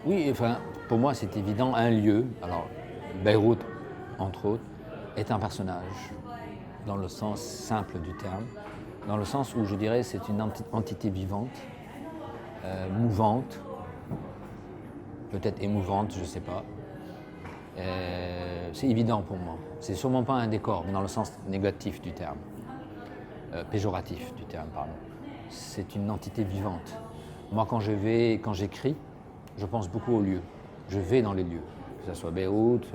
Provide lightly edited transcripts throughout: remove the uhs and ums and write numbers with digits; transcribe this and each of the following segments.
Oui, enfin, pour moi, c'est évident, un lieu, alors Beyrouth, entre autres, est un personnage, dans le sens simple du terme, dans le sens où je dirais c'est une entité vivante, mouvante, peut-être émouvante, je ne sais pas. C'est évident pour moi. C'est sûrement pas un décor, mais dans le sens négatif du terme, péjoratif du terme, pardon. C'est une entité vivante. Moi, quand j'écris, je pense beaucoup aux lieux. Je vais dans les lieux, que ce soit Beyrouth,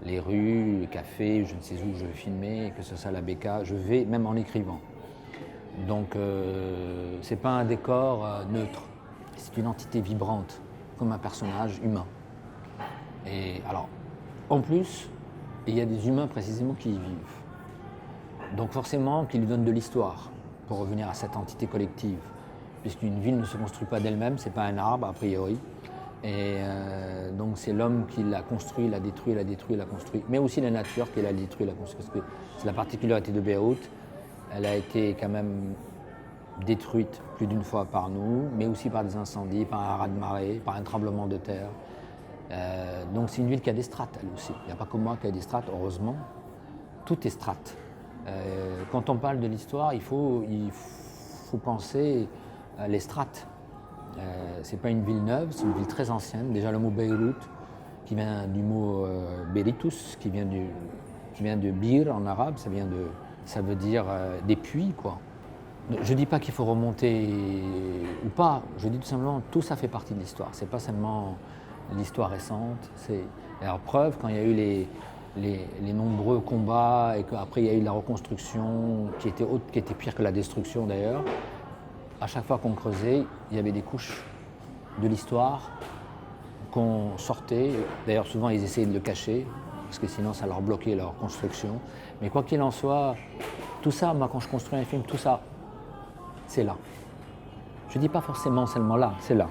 les rues, les cafés, je ne sais où je vais filmer, que ce soit la BK, je vais même en écrivant. Donc, c'est pas un décor neutre, c'est une entité vibrante, comme un personnage humain. Et alors, en plus, il y a des humains précisément qui y vivent. Donc forcément, qui lui donnent de l'histoire, pour revenir à cette entité collective. Puisqu'une ville ne se construit pas d'elle-même, c'est pas un arbre a priori. Et donc c'est l'homme qui l'a construit, l'a détruit, l'a détruit, l'a construit. Mais aussi la nature qui l'a détruit, l'a construit. Parce que c'est la particularité de Beyrouth. Elle a été quand même détruite plus d'une fois par nous, mais aussi par des incendies, par un raz-de-marée, par un tremblement de terre. Donc c'est une ville qui a des strates, elle aussi. Il n'y a pas que moi qui a des strates, heureusement. Tout est strates. Quand on parle de l'histoire, il faut penser à les strates. Ce n'est pas une ville neuve, c'est une ville très ancienne. Déjà le mot Beyrouth, qui vient du mot Beritus, qui vient de Bir en arabe, ça veut dire des puits, quoi. Je ne dis pas qu'il faut remonter ou pas, je dis tout simplement tout ça fait partie de l'histoire. Ce n'est pas seulement l'histoire récente. Alors preuve, quand il y a eu les nombreux combats et qu'après il y a eu la reconstruction qui était pire que la destruction d'ailleurs, à chaque fois qu'on creusait, il y avait des couches de l'histoire qu'on sortait. D'ailleurs souvent ils essayaient de le cacher, parce que sinon ça leur bloquait leur construction. Mais quoi qu'il en soit, tout ça, moi quand je construis un film, tout ça, c'est là. Je ne dis pas forcément seulement là, c'est là.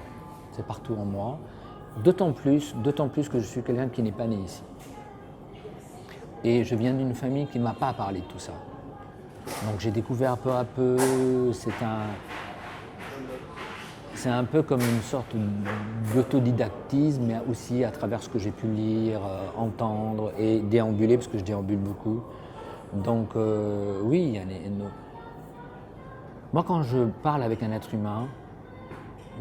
C'est partout en moi. D'autant plus que je suis quelqu'un qui n'est pas né ici. Et je viens d'une famille qui ne m'a pas parlé de tout ça. Donc j'ai découvert peu à peu, c'est un peu comme une sorte d'autodidactisme, mais aussi à travers ce que j'ai pu lire, entendre et déambuler, parce que je déambule beaucoup. Donc oui, il y a moi quand je parle avec un être humain,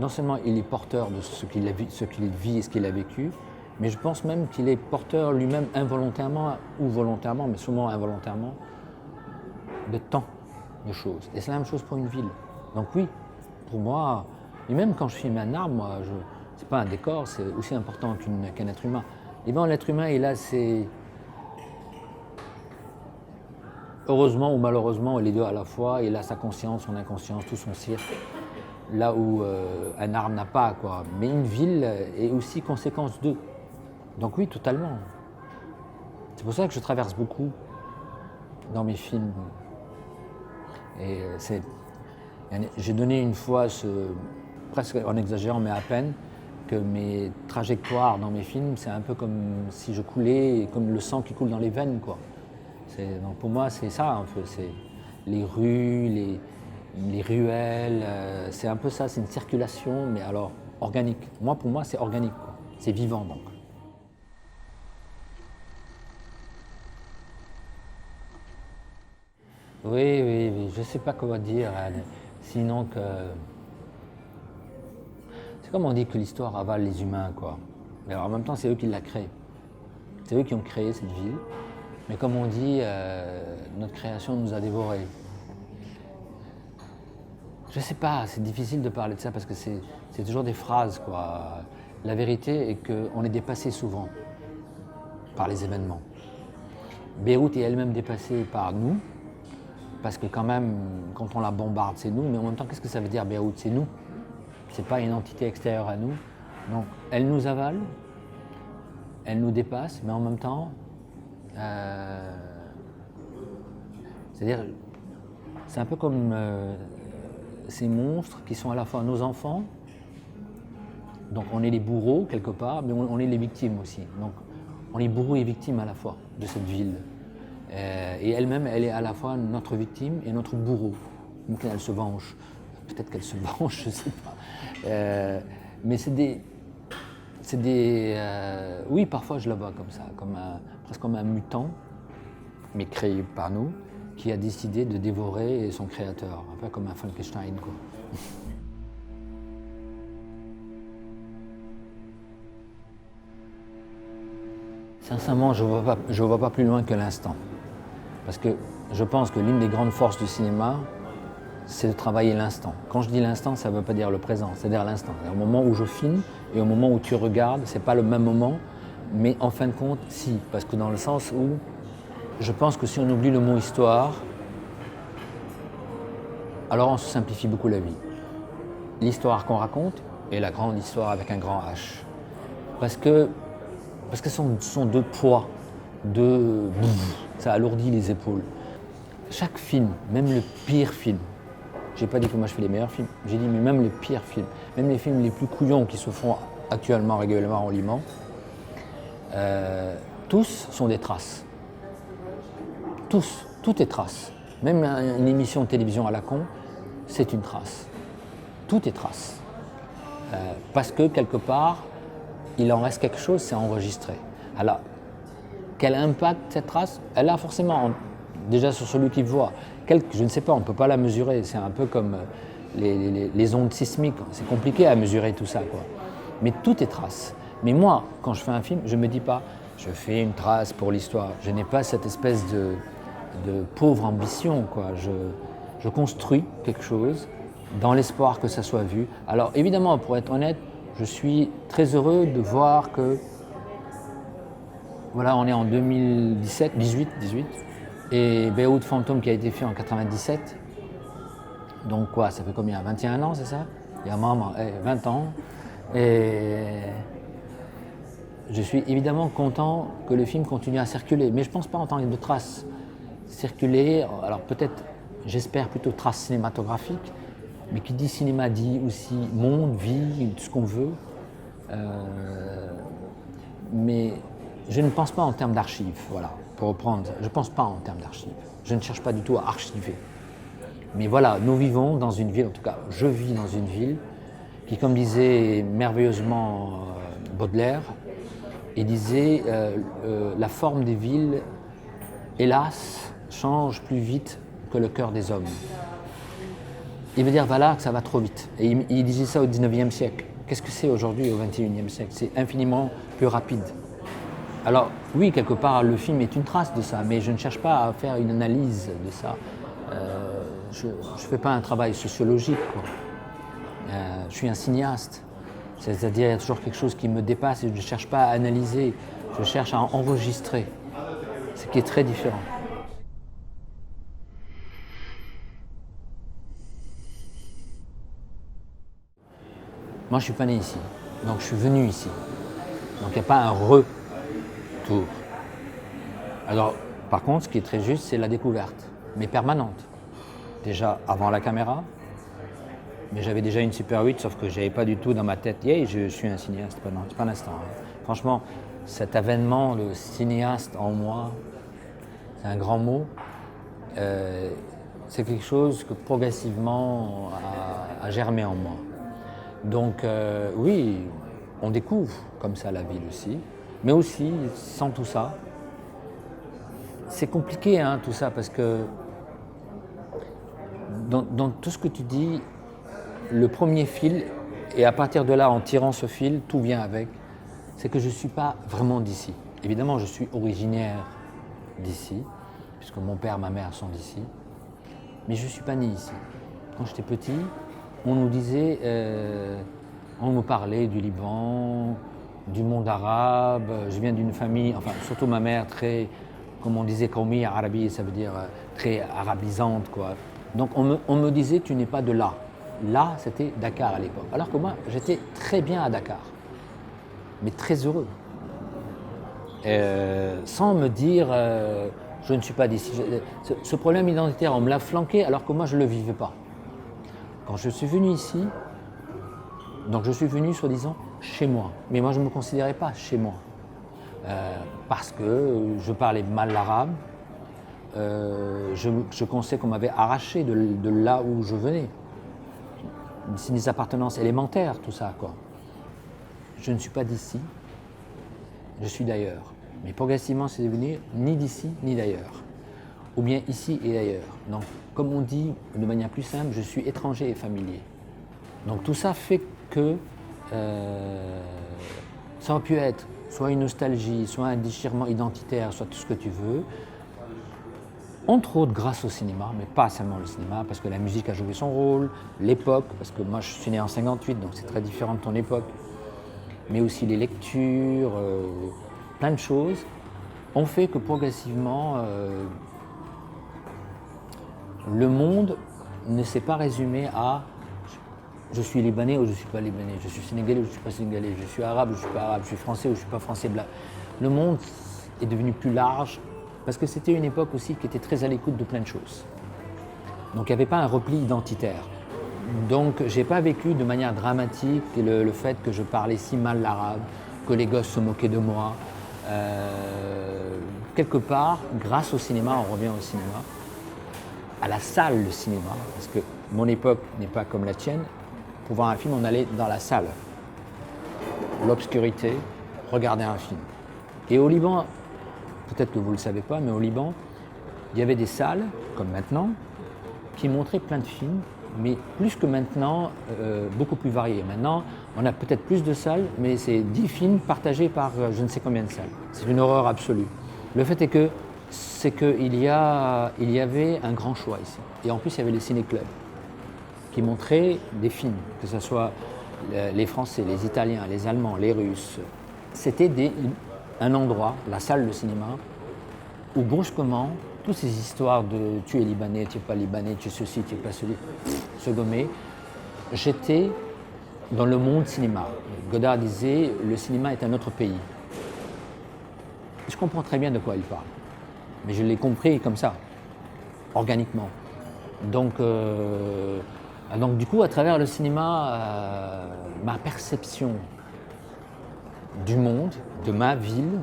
non seulement il est porteur de ce qu'il vit et ce qu'il a vécu, mais je pense même qu'il est porteur lui-même involontairement ou volontairement, mais souvent involontairement, de tant de choses. Et c'est la même chose pour une ville. Donc oui, pour moi, et même quand je filme un arbre, moi, c'est pas un décor, c'est aussi important qu'un être humain. Et bien l'être humain, il a ses... Heureusement ou malheureusement, les deux à la fois, il a sa conscience, son inconscience, tout son cirque. Là où un arbre n'a pas, quoi. Mais une ville est aussi conséquence d'eux. Donc oui, totalement. C'est pour ça que je traverse beaucoup dans mes films. Et j'ai donné une fois, presque en exagérant, mais à peine, que mes trajectoires dans mes films, c'est un peu comme si je coulais, comme le sang qui coule dans les veines, quoi. Donc pour moi, c'est ça un peu. C'est les rues, les ruelles, c'est un peu ça, c'est une circulation, mais alors organique. Pour moi, c'est organique, quoi. C'est vivant donc. Oui, oui, oui, je ne sais pas comment dire, sinon que... C'est comme on dit que l'histoire avale les humains, quoi. Mais alors, en même temps, c'est eux qui la créent. C'est eux qui ont créé cette ville. Mais comme on dit, notre création nous a dévorés. Je sais pas, c'est difficile de parler de ça parce que c'est toujours des phrases, quoi. La vérité est qu'on est dépassé souvent par les événements. Beyrouth est elle-même dépassée par nous, parce que quand même, quand on la bombarde, c'est nous, mais en même temps, qu'est-ce que ça veut dire Beyrouth? C'est nous. C'est pas une entité extérieure à nous. Donc, elle nous avale, elle nous dépasse, mais en même temps, c'est-à-dire, c'est un peu comme ces monstres qui sont à la fois nos enfants, donc on est les bourreaux quelque part, mais on est les victimes aussi. Donc on est bourreaux et victimes à la fois de cette ville. Et elle-même, elle est à la fois notre victime et notre bourreau. Donc elle se venge. Peut-être qu'elle se venge, je ne sais pas. Mais c'est Oui, parfois je la vois comme ça, presque comme un mutant, mais créé par nous, qui a décidé de dévorer son créateur, un peu comme un Frankenstein, quoi. Sincèrement, je ne vois pas plus loin que l'instant. Parce que je pense que l'une des grandes forces du cinéma, c'est de travailler l'instant. Quand je dis l'instant, ça ne veut pas dire le présent, c'est-à-dire l'instant. Au moment où je filme et au moment où tu regardes, ce n'est pas le même moment, mais en fin de compte, si. Parce que dans le sens où je pense que si on oublie le mot histoire, alors on se simplifie beaucoup la vie. L'histoire qu'on raconte est la grande histoire avec un grand H. Parce que ce sont deux poids, ça alourdit les épaules. Chaque film, même le pire film, j'ai pas dit que moi je fais les meilleurs films, j'ai dit mais même les pires films, même les films les plus couillons qui se font actuellement régulièrement au Liban, tous sont des traces. Tous, tout est trace. Même une émission de télévision à la con, c'est une trace. Tout est trace. Parce que quelque part, il en reste quelque chose, c'est enregistré. Alors, quel impact cette trace? Elle a forcément, déjà sur celui qui voit. Je ne sais pas, on ne peut pas la mesurer. C'est un peu comme les ondes sismiques. C'est compliqué à mesurer tout ça, quoi. Mais tout est trace. Mais moi, quand je fais un film, je ne me dis pas, je fais une trace pour l'histoire. Je n'ai pas cette espèce de pauvre ambition, quoi. Je construis quelque chose dans l'espoir que ça soit vu. Alors évidemment, pour être honnête, je suis très heureux de voir que, voilà, on est en 18, et Beyrouth Fantôme qui a été fait en 97, donc quoi, ça fait combien, 21 ans, c'est ça? Il y a 20 ans, et je suis évidemment content que le film continue à circuler, mais je ne pense pas en tant que de traces. Circuler, alors peut-être, j'espère plutôt traces cinématographiques, mais qui dit cinéma dit aussi monde, vie, tout ce qu'on veut. Mais je ne pense pas en termes d'archives, voilà, pour reprendre. Je ne pense pas en termes d'archives. Je ne cherche pas du tout à archiver. Mais voilà, nous vivons dans une ville, en tout cas, je vis dans une ville qui, comme disait merveilleusement Baudelaire, il disait la forme des villes, hélas, change plus vite que le cœur des hommes. Il veut dire voilà que ça va trop vite. Et il disait ça au 19e siècle. Qu'est-ce que c'est aujourd'hui au 21e siècle? C'est infiniment plus rapide. Alors oui, quelque part, le film est une trace de ça, mais je ne cherche pas à faire une analyse de ça. Je ne fais pas un travail sociologique, quoi. Je suis un cinéaste. C'est-à-dire, il y a toujours quelque chose qui me dépasse et je ne cherche pas à analyser. Je cherche à enregistrer, ce qui est très différent. Moi, je ne suis pas né ici, donc je suis venu ici. Donc il n'y a pas un retour. Alors, par contre, ce qui est très juste, c'est la découverte, mais permanente. Déjà avant la caméra, mais j'avais déjà une Super 8, sauf que je n'avais pas du tout dans ma tête, yeah, je suis un cinéaste, pas un instant. Hein. Franchement, cet avènement, le cinéaste en moi, c'est un grand mot. C'est quelque chose que progressivement a germé en moi. Donc oui, on découvre comme ça la ville aussi, mais aussi sans tout ça. C'est compliqué hein, tout ça parce que dans tout ce que tu dis, le premier fil, et à partir de là, en tirant ce fil, tout vient avec, c'est que je ne suis pas vraiment d'ici. Évidemment, je suis originaire d'ici, puisque mon père, ma mère sont d'ici, mais je ne suis pas né ici. Quand j'étais petit, on nous disait, on nous parlait du Liban, du monde arabe. Je viens d'une famille, enfin surtout ma mère, très, comme on disait, Qaoumi Arabi, ça veut dire très arabisante, quoi. Donc on me disait, tu n'es pas de là. Là, c'était Dakar à l'époque. Alors que moi, j'étais très bien à Dakar, mais très heureux. Sans me dire, je ne suis pas d'ici. Ce problème identitaire, on me l'a flanqué alors que moi, je ne le vivais pas. Quand je suis venu ici, donc je suis venu, soi-disant, chez moi. Mais moi, je ne me considérais pas chez moi. Parce que je parlais mal l'arabe. Je pensais qu'on m'avait arraché de là où je venais. C'est des appartenances élémentaires, tout ça, quoi. je ne suis pas d'ici, je suis d'ailleurs. Mais progressivement, c'est devenu ni d'ici ni d'ailleurs, ou bien ici et d'ailleurs. Donc, comme on dit de manière plus simple, je suis étranger et familier. Donc tout ça fait que ça aurait pu être soit une nostalgie, soit un déchirement identitaire, soit tout ce que tu veux. Entre autres grâce au cinéma, mais pas seulement le cinéma, parce que la musique a joué son rôle, l'époque, parce que moi je suis né en 58, donc c'est très différent de ton époque, mais aussi les lectures, plein de choses, ont fait que progressivement, le monde ne s'est pas résumé à je suis libanais ou je ne suis pas libanais, je suis sénégalais ou je ne suis pas sénégalais, je suis arabe ou je ne suis pas arabe, je suis français ou je ne suis pas français. Le monde est devenu plus large parce que c'était une époque aussi qui était très à l'écoute de plein de choses. Donc il n'y avait pas un repli identitaire. Donc je n'ai pas vécu de manière dramatique le fait que je parlais si mal l'arabe, que les gosses se moquaient de moi. Quelque part, grâce au cinéma, on revient au cinéma, à la salle de cinéma, parce que mon époque n'est pas comme la tienne. Pour voir un film, on allait dans la salle, l'obscurité, regarder un film. Et au Liban, peut-être que vous ne le savez pas, mais au Liban, il y avait des salles, comme maintenant, qui montraient plein de films, mais plus que maintenant, beaucoup plus variés. Maintenant, on a peut-être plus de salles, mais c'est 10 films partagés par je ne sais combien de salles. C'est une horreur absolue. Le fait est que il y avait un grand choix ici. Et en plus, il y avait les ciné-clubs qui montraient des films, que ce soit les Français, les Italiens, les Allemands, les Russes. C'était un endroit, la salle de cinéma, où brusquement, toutes ces histoires de tu es libanais, tu n'es pas libanais, tu es ceci, tu n'es pas celui, se gommer. J'étais dans le monde cinéma. Godard disait le cinéma est un autre pays. Je comprends très bien de quoi il parle, mais je l'ai compris comme ça, organiquement. Donc du coup, à travers le cinéma, ma perception du monde, de ma ville,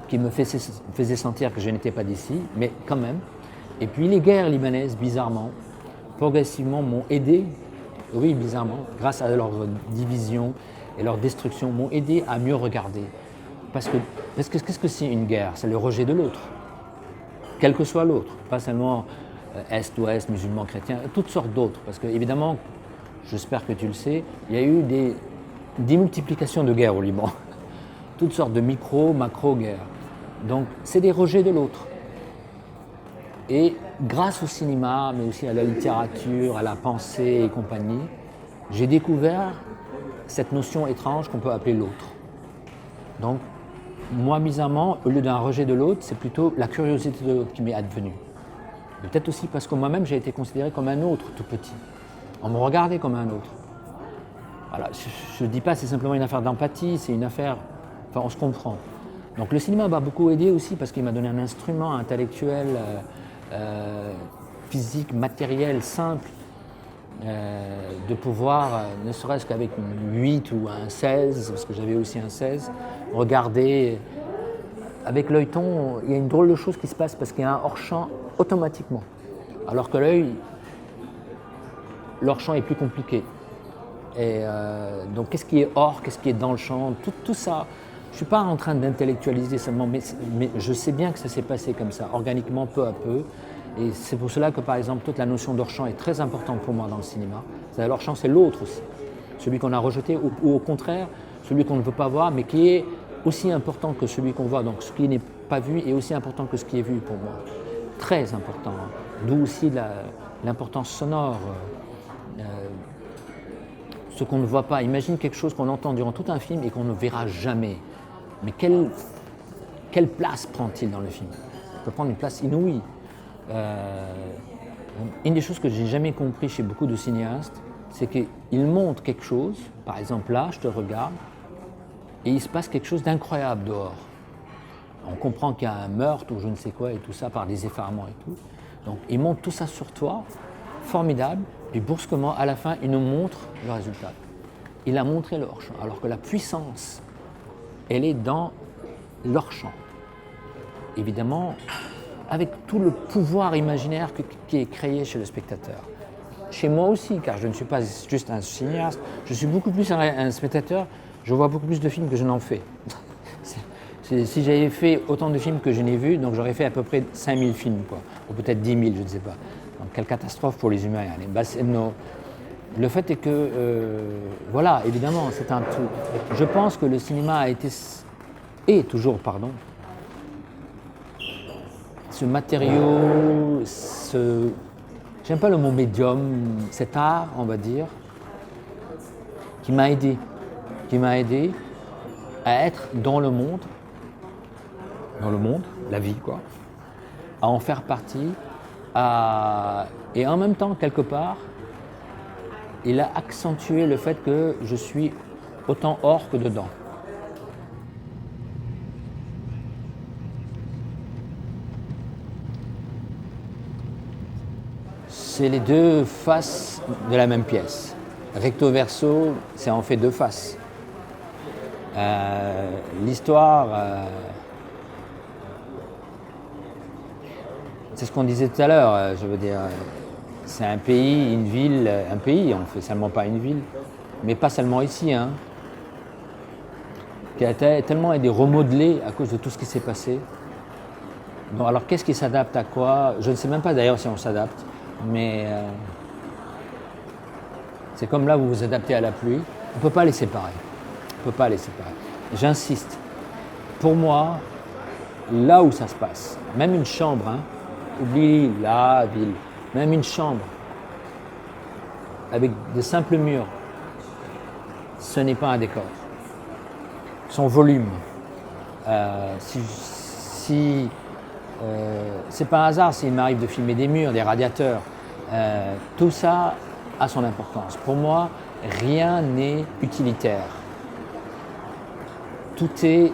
qui me faisait sentir que je n'étais pas d'ici, mais quand même. Et puis les guerres libanaises, bizarrement, progressivement m'ont aidé, oui bizarrement, grâce à leur division et leur destruction, m'ont aidé à mieux regarder. Parce que qu'est-ce que c'est une guerre? C'est le rejet de l'autre, quel que soit l'autre, pas seulement Est, Ouest, musulmans, chrétiens, toutes sortes d'autres. Parce que évidemment, j'espère que tu le sais, il y a eu des multiplications de guerres au Liban, toutes sortes de micro, macro-guerres. Donc c'est des rejets de l'autre. Et grâce au cinéma, mais aussi à la littérature, à la pensée et compagnie, j'ai découvert cette notion étrange qu'on peut appeler l'autre. Donc, moi, bizarrement, au lieu d'un rejet de l'autre, c'est plutôt la curiosité de l'autre qui m'est advenue. Peut-être aussi parce que moi-même, j'ai été considéré comme un autre tout petit. On me regardait comme un autre. Voilà, je ne dis pas que c'est simplement une affaire d'empathie, c'est une affaire... Enfin, on se comprend. Donc le cinéma m'a beaucoup aidé aussi parce qu'il m'a donné un instrument intellectuel, physique, matériel, simple, de pouvoir, ne serait-ce qu'avec une 8 ou un 16, parce que j'avais aussi un 16, regarder. Avec l'œilleton, il y a une drôle de chose qui se passe parce qu'il y a un hors-champ automatiquement. Alors que l'hors-champ est plus compliqué. Et donc qu'est-ce qui est hors, qu'est-ce qui est dans le champ, tout ça. Je ne suis pas en train d'intellectualiser seulement, mais je sais bien que ça s'est passé comme ça, organiquement, peu à peu. Et c'est pour cela que, par exemple, toute la notion d'hors-champ est très importante pour moi dans le cinéma. L'hors-champ, c'est l'autre aussi. Celui qu'on a rejeté, ou au contraire, celui qu'on ne veut pas voir, mais qui est aussi important que celui qu'on voit. Donc ce qui n'est pas vu est aussi important que ce qui est vu pour moi. Très important. D'où aussi l'importance sonore. Ce qu'on ne voit pas. Imagine quelque chose qu'on entend durant tout un film et qu'on ne verra jamais. Mais quelle place prend-il dans le film? Il peut prendre une place inouïe. Une des choses que j'ai jamais compris chez beaucoup de cinéastes, c'est qu'ils montrent quelque chose, par exemple là, je te regarde, et il se passe quelque chose d'incroyable dehors. On comprend qu'il y a un meurtre ou je ne sais quoi et tout ça par des effarements et tout. Donc ils montrent tout ça sur toi, formidable, puis brusquement, à la fin, ils nous montrent le résultat. Il a montré le hors-champ, alors que la puissance, elle est dans l'hors-champ. Évidemment, avec tout le pouvoir imaginaire qui est créé chez le spectateur. chez moi aussi, car je ne suis pas juste un cinéaste, je suis beaucoup plus un spectateur, je vois beaucoup plus de films que je n'en fais. Si j'avais fait autant de films que je n'ai vus, donc j'aurais fait à peu près 5000 films, quoi, ou peut-être 10 000, je ne sais pas. Donc quelle catastrophe pour les humains. Le fait est que, voilà, évidemment, c'est un tout. Je pense que le cinéma a été, et toujours, pardon, ce matériau, j'aime pas le mot médium, cet art, on va dire, qui m'a aidé à être dans le monde, la vie, quoi, à en faire partie, et en même temps, quelque part, il a accentué le fait que je suis autant hors que dedans. C'est les deux faces de la même pièce. Recto verso, c'est en fait deux faces. L'histoire, c'est ce qu'on disait tout à l'heure, je veux dire, c'est un pays, une ville, un pays, on ne fait seulement pas une ville, mais pas seulement ici, hein, qui a tellement été remodelé à cause de tout ce qui s'est passé. Bon, alors qu'est-ce qui s'adapte à quoi? Je ne sais même pas d'ailleurs si on s'adapte, mais c'est comme là où vous vous adaptez à la pluie, on ne peut pas les séparer. On ne peut pas les séparer. J'insiste, pour moi, là où ça se passe, même une chambre, hein, oublie la ville, même une chambre avec de simples murs, ce n'est pas un décor. Son volume, c'est pas un hasard s'il m'arrive de filmer des murs, des radiateurs, tout ça a son importance. Pour moi, rien n'est utilitaire. Tout est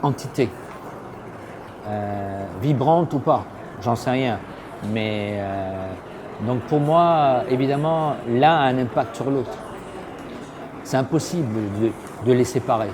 entité, vibrante ou pas, j'en sais rien. Mais donc pour moi, évidemment, l'un a un impact sur l'autre. C'est impossible de les séparer.